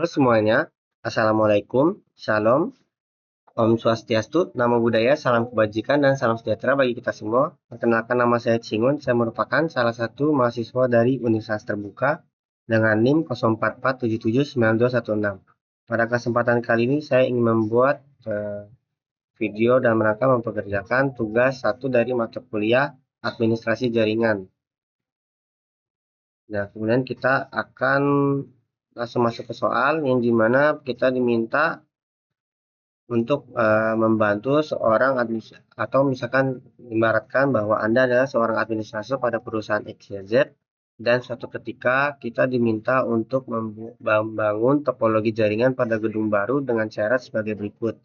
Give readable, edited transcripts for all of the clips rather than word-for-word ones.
Halo semuanya, Assalamualaikum, Shalom, Om Swastiastu, Namo Buddhaya, Salam Kebajikan, dan Salam Sejahtera bagi kita semua. Perkenalkan, nama saya Cingun, saya merupakan salah satu mahasiswa dari Universitas Terbuka dengan NIM 0447792216. Pada kesempatan kali ini saya ingin membuat video dan mereka mempekerjakan tugas satu dari mata kuliah Administrasi Jaringan. Nah, kemudian kita akan langsung masuk ke soal yang dimana kita diminta untuk membantu seorang atau misalkan ibaratkan bahwa Anda adalah seorang administrator pada perusahaan XYZ dan suatu ketika kita diminta untuk membangun topologi jaringan pada gedung baru dengan syarat sebagai berikut.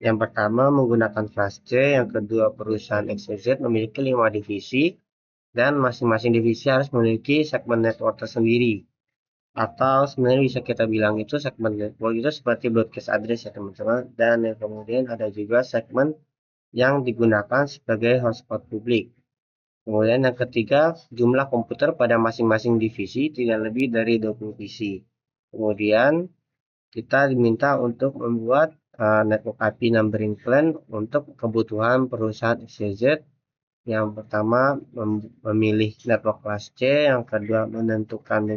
Yang pertama menggunakan kelas C, yang kedua perusahaan XYZ memiliki 5 divisi dan masing-masing divisi harus memiliki segmen network tersendiri. Atau sebenarnya bisa kita bilang itu segmen network itu seperti broadcast address ya teman-teman, dan yang kemudian ada juga segmen yang digunakan sebagai hotspot publik. Kemudian yang ketiga, jumlah komputer pada masing-masing divisi tidak lebih dari 20 PC. Kemudian kita diminta untuk membuat network IP numbering plan untuk kebutuhan perusahaan XYZ. Yang pertama memilih network kelas C, yang kedua menentukan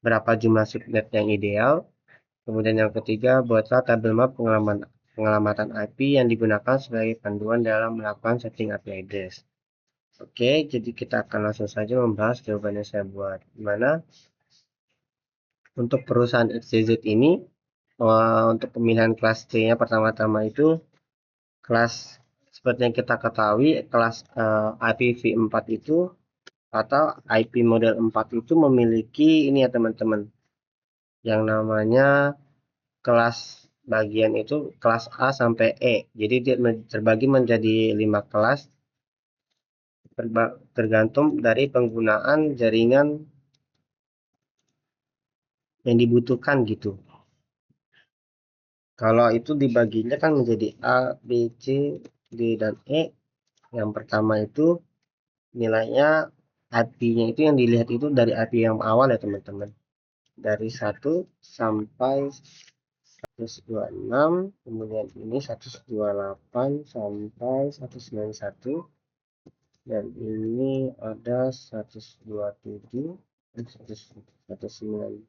berapa jumlah subnet yang ideal. Kemudian yang ketiga, buatlah tabel map pengelamatan IP yang digunakan sebagai panduan dalam melakukan setting IP address. Oke, jadi kita akan langsung saja membahas jawabannya saya buat. Dimana untuk perusahaan XYZ ini, untuk pemilihan kelas C-nya pertama-tama itu kelas seperti yang kita ketahui, kelas IPv4 itu atau IP model 4 itu memiliki ini ya teman-teman, yang namanya kelas bagian itu kelas A sampai E. Jadi dia terbagi menjadi 5 kelas tergantung dari penggunaan jaringan yang dibutuhkan gitu. Kalau itu dibaginya kan menjadi A, B, C, D, dan E. Yang pertama itu nilainya IP-nya itu yang dilihat itu dari IP yang awal ya teman-teman. Dari 1 sampai 126, kemudian ini 128 sampai 191, dan ini ada 127 dan 192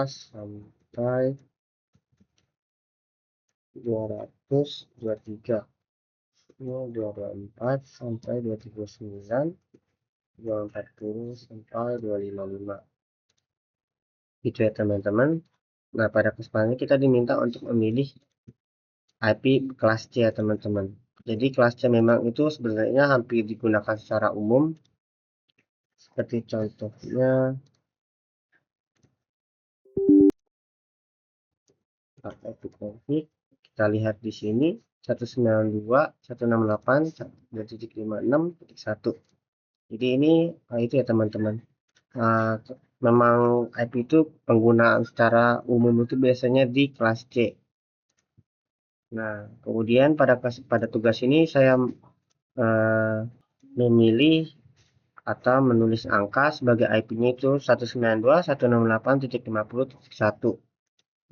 sampai 223, ini 224 sampai 239, 240 sampai 255 gitu ya teman-teman. Nah, pada kesempatan ini kita diminta untuk memilih IP kelas C ya teman-teman. Jadi kelas C memang itu sebenarnya hampir digunakan secara umum, seperti contohnya IP config. Kita lihat di sini 192.168.256.1. Jadi ini itu ya teman-teman. Memang IP itu penggunaan secara umum itu biasanya di kelas C. Nah, kemudian pada tugas ini saya memilih atau menulis angka sebagai IP-nya itu 192.168.50.1.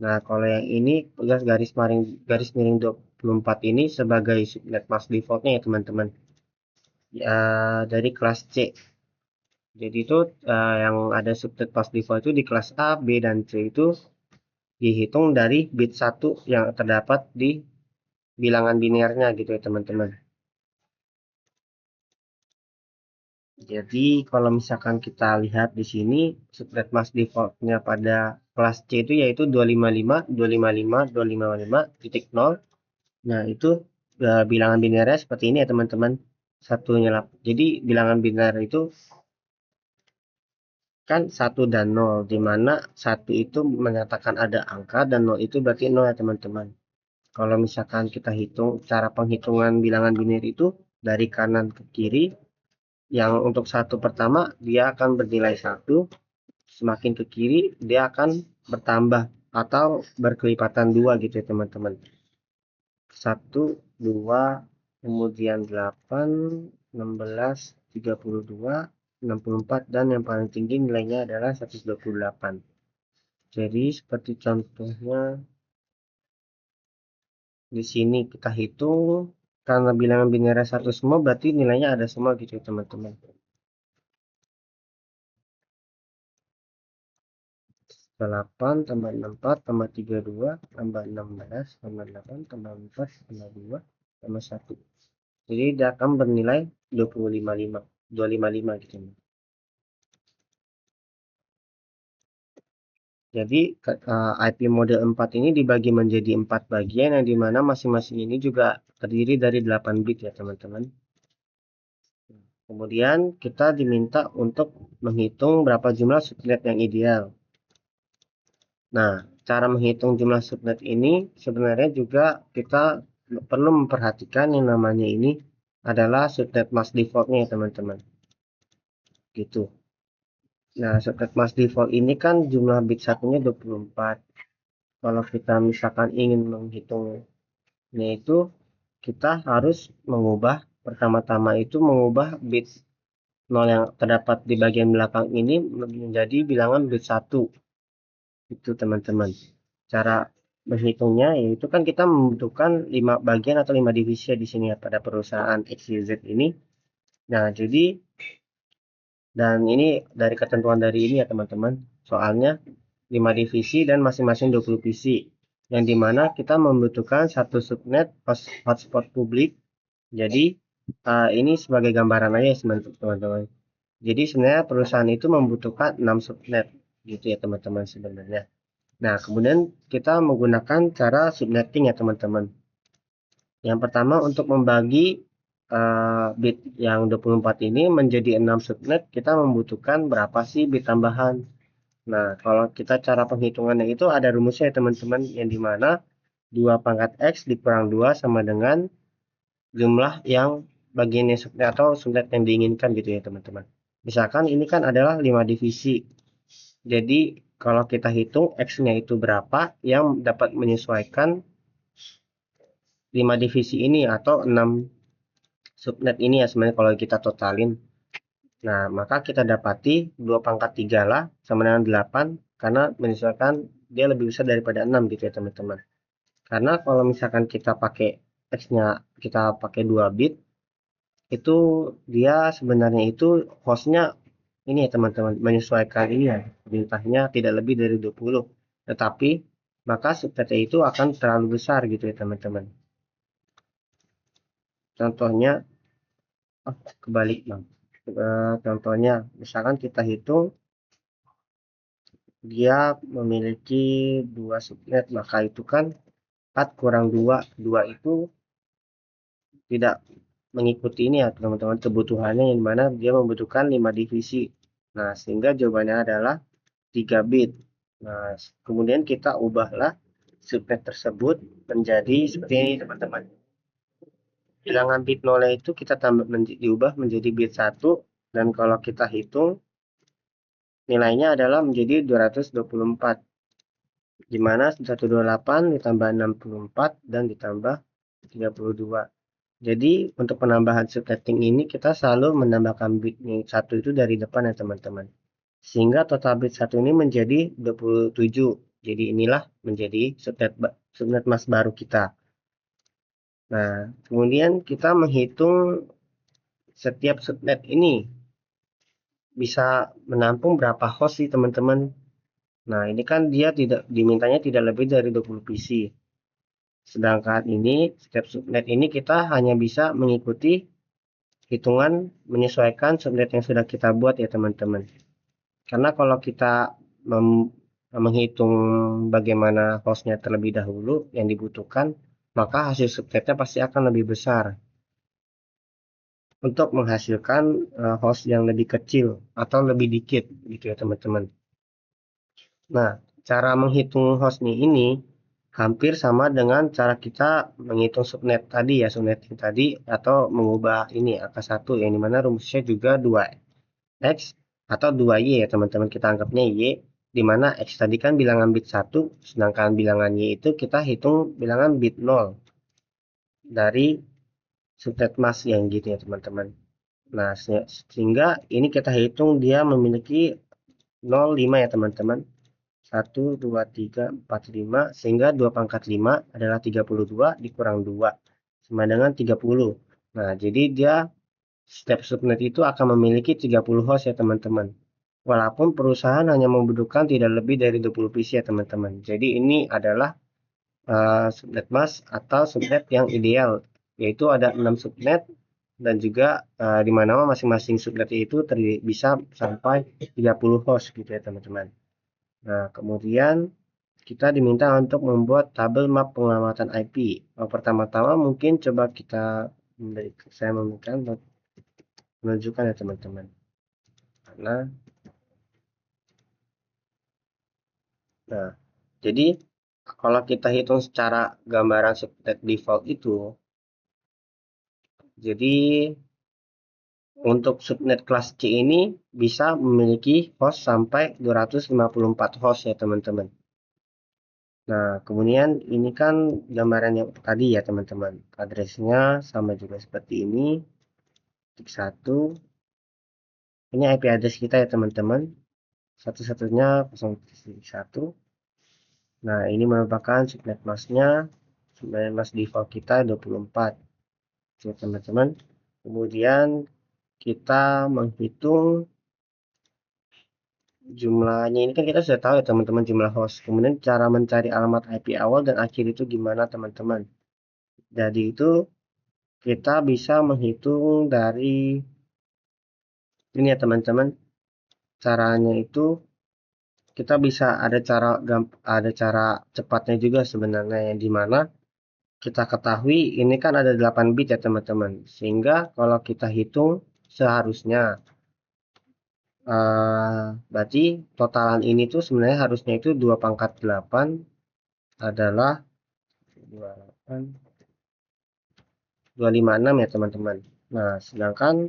Nah, kalau yang ini garis miring 24 ini sebagai subnet mask defaultnya ya teman-teman. Ya, dari kelas C. Jadi itu yang ada subnet mask default itu di kelas A, B, dan C itu dihitung dari bit 1 yang terdapat di bilangan binernya gitu ya teman-teman. Jadi kalau misalkan kita lihat di sini subnet mask defaultnya pada kelas C itu yaitu 255.255.255.0. Nah, itu bilangan binernya seperti ini ya teman-teman. Satunya lah. Jadi bilangan biner itu kan 1 dan 0, di mana 1 itu menyatakan ada angka dan 0 itu berarti 0 ya teman-teman. Kalau misalkan kita hitung cara penghitungan bilangan biner itu dari kanan ke kiri, yang untuk 1 pertama dia akan bernilai 1, semakin ke kiri dia akan bertambah atau berkelipatan 2 gitu ya teman-teman. 1, 2, kemudian 8, 16, 32, 64, dan yang paling tinggi nilainya adalah 128. Jadi seperti contohnya di sini kita hitung, karena bilangan biner satu semua berarti nilainya ada semua gitu ya teman-teman. 8 tambah 64 tambah 32 tambah 16 tambah 8 tambah 4 tambah 2 tambah 1. Jadi dia akan bernilai 255 gitu. Jadi IP mode 4 ini dibagi menjadi 4 bagian yang dimana masing-masing ini juga terdiri dari 8 bit ya teman-teman. Kemudian kita diminta untuk menghitung berapa jumlah subnet yang ideal. Nah, cara menghitung jumlah subnet ini sebenarnya juga kita perlu memperhatikan yang namanya ini adalah subnet mask defaultnya ya teman-teman. Gitu. Nah, subnet mask default ini kan jumlah bit satunya 24. Kalau kita misalkan ingin menghitungnya itu, kita harus mengubah, pertama-tama itu mengubah bit 0 yang terdapat di bagian belakang ini menjadi bilangan bit 1. Itu teman-teman. Cara menghitungnya yaitu kan kita membutuhkan 5 bagian atau 5 divisi di sini ya pada perusahaan XYZ ini. Nah, jadi dan ini dari ketentuan dari ini ya teman-teman. Soalnya 5 divisi dan masing-masing 20 PC. Yang dimana kita membutuhkan satu subnet hotspot publik. Jadi ini sebagai gambaran aja teman-teman. Jadi sebenarnya perusahaan itu membutuhkan 6 subnet gitu ya teman-teman sebenarnya. Nah, kemudian kita menggunakan cara subnetting ya teman-teman. Yang pertama untuk membagi bit yang 24 ini menjadi 6 subnet, kita membutuhkan berapa sih bit tambahan. Nah, kalau kita cara penghitungannya itu ada rumusnya ya teman-teman, yang dimana 2 pangkat X dikurang 2 sama dengan jumlah yang bagiannya subnet atau subnet yang diinginkan gitu ya teman-teman. Misalkan ini kan adalah 5 divisi. Jadi kalau kita hitung X-nya itu berapa yang dapat menyesuaikan 5 divisi ini atau 6 subnet ini ya sebenarnya kalau kita totalin. Nah, maka kita dapati 2 pangkat 3 lah sama dengan 8 karena menyesuaikan dia lebih besar daripada 6 gitu ya teman-teman. Karena kalau misalkan kita pakai X-nya kita pakai 2 bit itu dia sebenarnya itu hostnya ini ya teman-teman menyesuaikan ini ya perintahnya tidak lebih dari 20, tetapi maka subnet itu akan terlalu besar gitu ya teman-teman. Contohnya kebalik bang. Contohnya misalkan kita hitung dia memiliki 2 subnet, maka itu kan 4 kurang 2 2 itu tidak mengikuti ini ya teman-teman kebutuhannya yang mana dia membutuhkan 5 divisi. Nah, sehingga jawabannya adalah 3 bit. Nah, kemudian kita ubahlah subnet tersebut menjadi seperti ini teman-teman. Bilangan bit 0 itu kita diubah menjadi bit 1 dan kalau kita hitung nilainya adalah menjadi 224. Di mana 128 ditambah 64 dan ditambah 32. Jadi untuk penambahan subnetting ini kita selalu menambahkan bit 1 itu dari depan ya teman-teman. Sehingga total bit 1 ini menjadi 27. Jadi inilah menjadi subnet mask baru kita. Nah, kemudian kita menghitung setiap subnet ini bisa menampung berapa host sih teman-teman. Nah, ini kan dia tidak dimintanya tidak lebih dari 20 PC. Sedangkan ini setiap subnet ini kita hanya bisa mengikuti hitungan menyesuaikan subnet yang sudah kita buat ya teman-teman. Karena kalau kita menghitung bagaimana hostnya terlebih dahulu yang dibutuhkan, maka hasil subnetnya pasti akan lebih besar untuk menghasilkan host yang lebih kecil atau lebih dikit gitu ya teman-teman. Nah, cara menghitung hostnya ini hampir sama dengan cara kita menghitung subnet tadi ya, subnetting tadi atau mengubah ini angka 1 yang dimana rumusnya juga 2x atau 2y ya teman-teman, kita anggapnya y, dimana x tadi kan bilangan bit 1 sedangkan bilangan y itu kita hitung bilangan bit 0 dari subnet mask yang gitu ya teman-teman. Nah, sehingga ini kita hitung dia memiliki 0,5 ya teman-teman. 1, 2, 3, 4, 5, sehingga 2 pangkat 5 adalah 32 dikurang 2 sama dengan 30. Nah, jadi dia setiap subnet itu akan memiliki 30 host ya teman-teman. Walaupun perusahaan hanya membutuhkan tidak lebih dari 20 PC ya teman-teman. Jadi ini adalah subnet mask atau subnet yang ideal, yaitu ada 6 subnet dan juga di mana masing-masing subnet itu bisa sampai 30 host gitu ya teman-teman. Nah, kemudian kita diminta untuk membuat tabel map pengamatan IP. Pertama-tama mungkin coba saya memberikan menunjukkan ya teman-teman. Nah, jadi kalau kita hitung secara gambaran subnet default itu, jadi untuk subnet kelas C ini bisa memiliki host sampai 254 host ya teman-teman. Nah, kemudian ini kan gambaran yang tadi ya teman-teman. Addressnya sama juga seperti ini. Titik 1. Ini IP address kita ya teman-teman. Satu-satunya 0.1. Nah, ini merupakan subnet masknya. Subnet mask default kita 24. Oke teman-teman. Kemudian kita menghitung jumlahnya. Ini kan kita sudah tahu ya teman-teman jumlah host. Kemudian cara mencari alamat IP awal dan akhir itu gimana teman-teman. Jadi itu kita bisa menghitung dari ini ya teman-teman. Caranya itu kita bisa ada cara cepatnya juga sebenarnya yang dimana kita ketahui ini kan ada 8 bit ya teman-teman. Sehingga kalau kita hitung seharusnya berarti totalan ini tuh sebenarnya harusnya itu 2 pangkat 8 adalah 28 256 ya teman-teman. Nah, sedangkan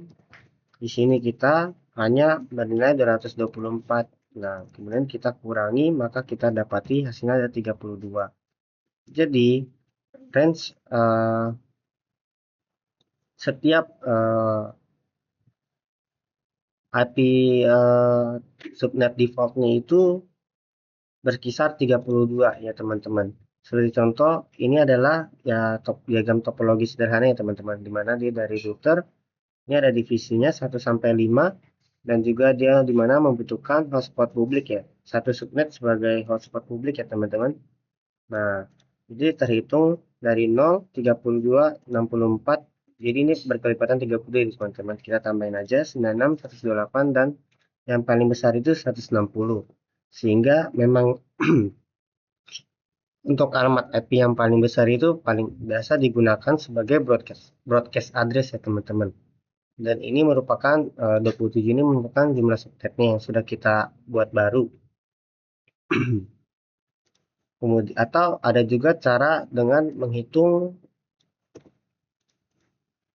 di sini kita hanya bernilai 224. Nah, kemudian kita kurangi maka kita dapati hasilnya ada 32. Jadi range setiap IP subnet defaultnya itu berkisar 32 ya teman-teman. Seperti contoh, ini adalah ya diagram topologi sederhana ya teman-teman, di mana dia dari router, ini ada divisinya 1 sampai 5 dan juga dia di mana membutuhkan hotspot publik ya. Satu subnet sebagai hotspot publik ya teman-teman. Nah, jadi terhitung dari 0, 32, 64. Jadi ini berkelipatan 30 ya teman-teman. Kita tambahin aja 96, 128 dan yang paling besar itu 160. Sehingga memang untuk alamat IP yang paling besar itu paling biasa digunakan sebagai broadcast address ya teman-teman. Dan ini merupakan 27 ini merupakan jumlah subnetnya yang sudah kita buat baru. Kemudian atau ada juga cara dengan menghitung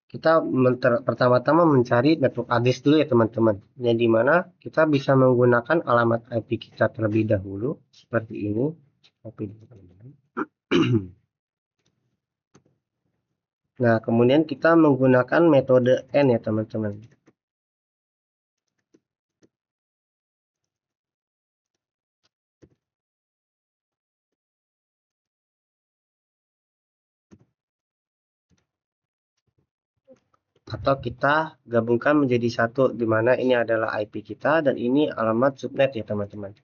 kita pertama-tama mencari network address dulu ya teman-teman. Yang dimana kita bisa menggunakan alamat IP kita terlebih dahulu seperti ini. Nah, kemudian kita menggunakan metode N ya teman-teman. Atau kita gabungkan menjadi satu, di mana ini adalah IP kita dan ini alamat subnet ya teman-teman.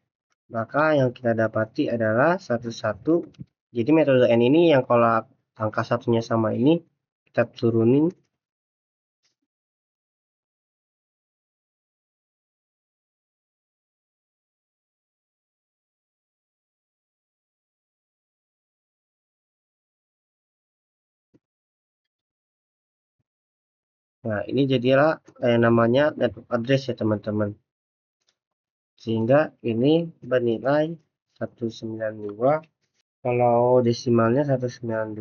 Maka yang kita dapati adalah 11. Jadi metode N ini yang kalau angka satunya sama ini kita turunin. Nah, ini jadilah namanya network address ya teman-teman. Sehingga ini bernilai 192. Kalau desimalnya 192,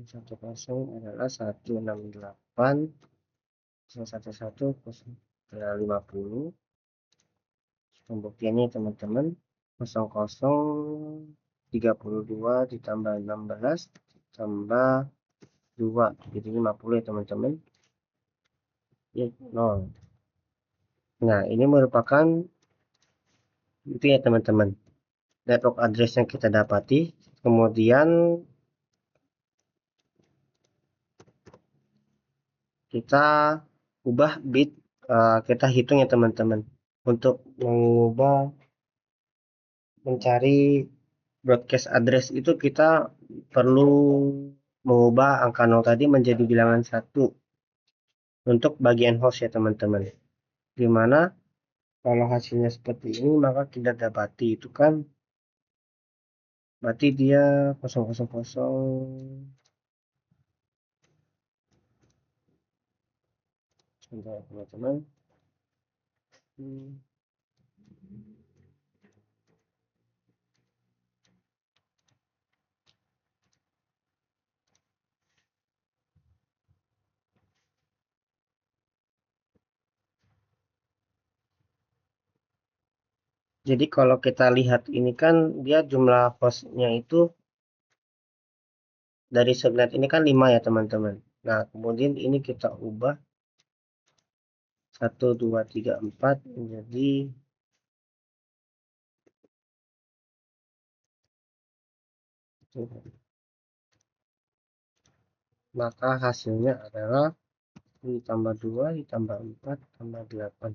110 adalah 168, 111, 50. Teman-teman, 0032 ditambah 16 tambah 2 jadi 50 ya teman-teman. 0. Nah, ini merupakan itu ya teman-teman, network address yang kita dapati. Kemudian kita ubah bit, kita hitung ya teman-teman. Untuk mencari broadcast address itu kita perlu mengubah angka 0 tadi menjadi bilangan 1 untuk bagian host ya teman-teman. Dimana kalau hasilnya seperti ini maka kita dapati itu kan berarti dia 000. Sebentar teman-teman. Jadi kalau kita lihat ini kan dia jumlah hostnya itu dari subnet ini kan 5 ya teman-teman. Nah kemudian ini kita ubah 1 2 3 4 menjadi, maka hasilnya adalah ditambah 2 ditambah 4 tambah 8.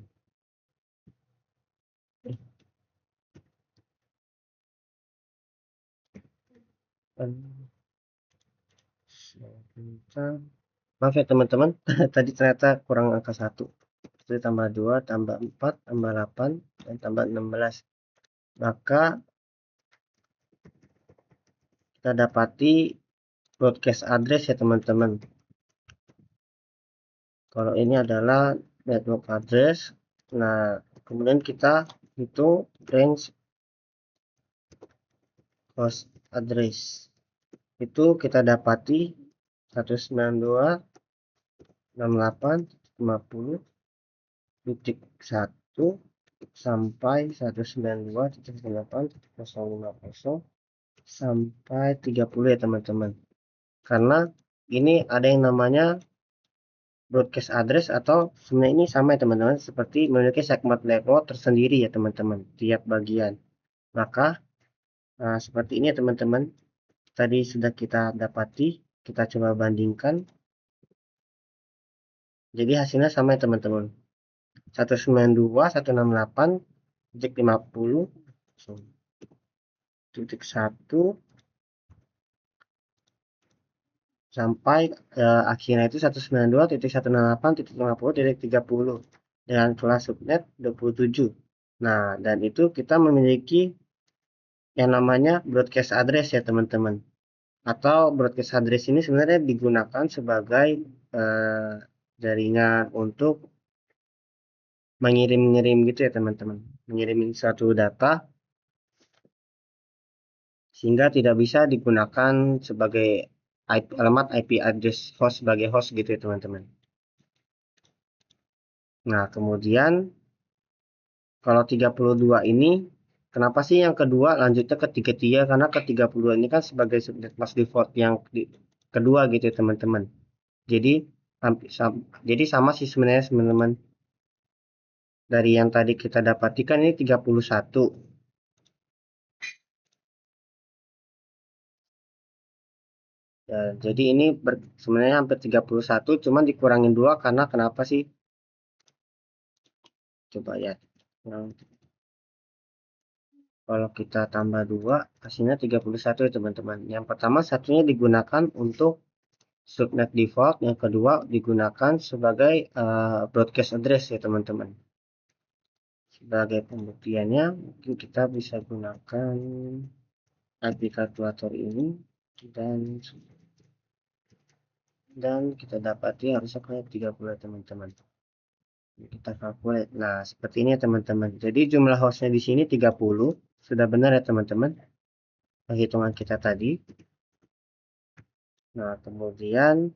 Maaf ya teman-teman, tadi ternyata kurang angka 1. Itu tambah 2 tambah 4 tambah 8 dan tambah 16. Maka kita dapati broadcast address ya teman-teman. Kalau ini adalah network address. Nah kemudian kita hitung range host address, itu kita dapati 192.68.50.1 sampai 192.8.050 sampai 30 ya teman-teman. Karena ini ada yang namanya broadcast address, atau sebenarnya ini sama ya teman-teman, seperti memiliki segmen layout tersendiri ya teman-teman tiap bagian. Maka seperti ini ya teman-teman, tadi sudah kita dapati, kita coba bandingkan. Jadi hasilnya sama ya teman-teman, 192.168.50.1 sampai akhirnya itu 192.168.50.30 dengan kelas subnet 27. Nah dan itu kita memiliki yang namanya broadcast address ya teman-teman, atau broadcast address ini sebenarnya digunakan sebagai jaringan untuk mengirim-ngirim gitu ya teman-teman, mengirim suatu data, sehingga tidak bisa digunakan sebagai alamat IP address host sebagai host gitu ya teman-teman. Nah kemudian kalau 32 ini, kenapa sih yang kedua lanjutnya ke 33? Karena ke 32 ini kan sebagai subnet mask default yang kedua gitu ya teman-teman. Jadi sama sih sebenarnya teman-teman. Dari yang tadi kita dapati kan ini 31. Ya, jadi ini sebenarnya hampir 31, cuman dikurangin 2 karena kenapa sih? Coba ya. Kalau kita tambah 2, hasilnya 31 ya teman-teman. Yang pertama satunya digunakan untuk subnet default, yang kedua digunakan sebagai broadcast address ya teman-teman. Sebagai pembuktiannya mungkin kita bisa gunakan IP kalkulator ini dan kita dapati harusnya kayak 30 ya teman-teman. Kita kalkulate. Nah, seperti ini ya teman-teman. Jadi jumlah hostnya di sini 30. Sudah benar ya teman-teman perhitungan kita tadi. Nah, kemudian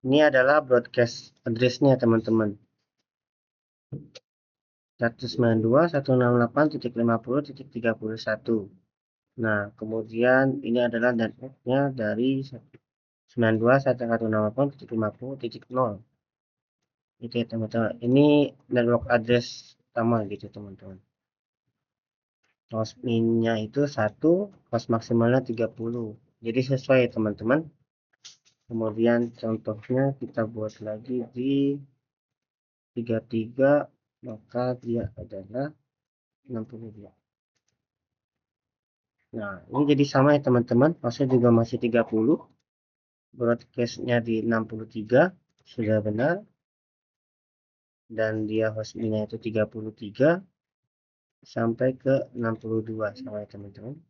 ini adalah broadcast address-nya teman-teman. 192.168.50.31. Nah, kemudian ini adalah network-nya dari 192.168.50.0. gitu ya teman-teman. Ini network address utama gitu teman-teman. Host min-nya itu 1, host maksimalnya 30. Jadi sesuai ya teman-teman. Kemudian contohnya kita buat lagi di 33, maka dia adalah 62. Nah, ini jadi sama ya teman-teman. Hostnya juga masih 30. Broadcast-nya di 63 sudah benar. Dan dia host min-nya itu 33 sampai ke 62 sama ya teman-teman.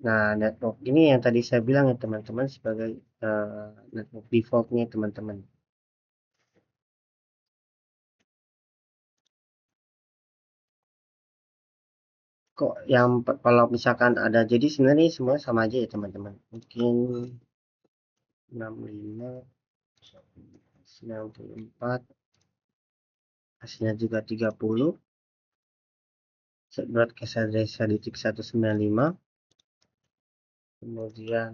Nah, network ini yang tadi saya bilang ya teman-teman sebagai network defaultnya teman-teman. Kok yang kalau misalkan ada, jadi sebenarnya semua sama aja ya teman-teman. Mungkin 65, 94, hasilnya juga 30. Broadcast address detik 195, kemudian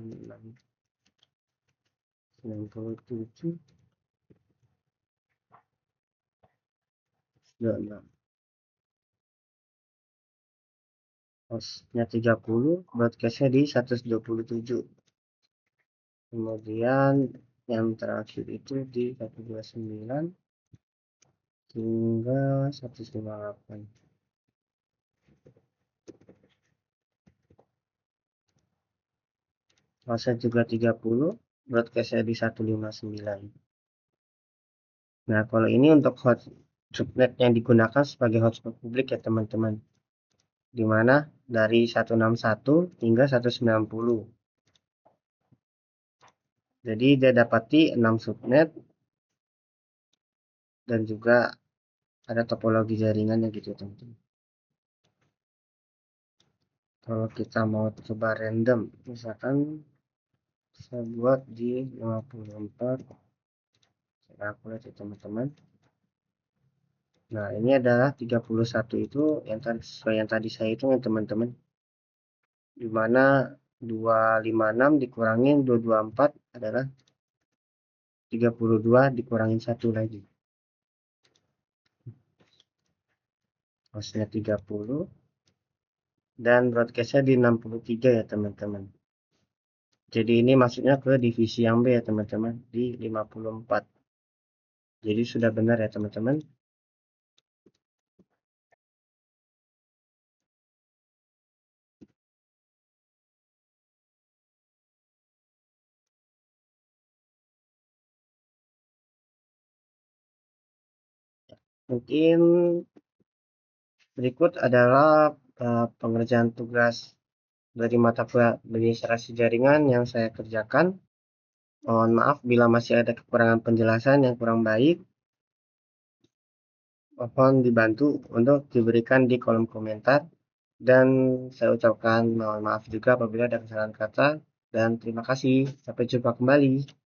97, 26. Hostnya 30, broadcastnya di 127. Kemudian yang terakhir itu di 129 hingga 158. Masa juga 30, broadcastnya di 159. Nah, kalau ini untuk hot subnet yang digunakan sebagai hotspot publik ya teman-teman. Di mana dari 161 hingga 190. Jadi dia dapati 6 subnet dan juga ada topologi jaringannya gitu teman-teman. Kalau kita mau coba random, misalkan saya buat di 54, saya lihat ya teman-teman. Nah, ini adalah 31 itu yang tadi sesuai yang tadi saya hitung ya teman-teman. Di mana 256 dikurangin 224 adalah 32 dikurangin 1 lagi. Hostnya 30 dan broadcastnya di 63 ya teman-teman. Jadi ini masuknya ke divisi yang B ya teman-teman, di 54. Jadi sudah benar ya teman-teman. Mungkin berikut adalah pengerjaan tugas dari mata kuliah administrasi jaringan yang saya kerjakan. Mohon maaf bila masih ada kekurangan penjelasan yang kurang baik. Mohon dibantu untuk diberikan di kolom komentar. Dan saya ucapkan mohon maaf juga apabila ada kesalahan kata. Dan terima kasih. Sampai jumpa kembali.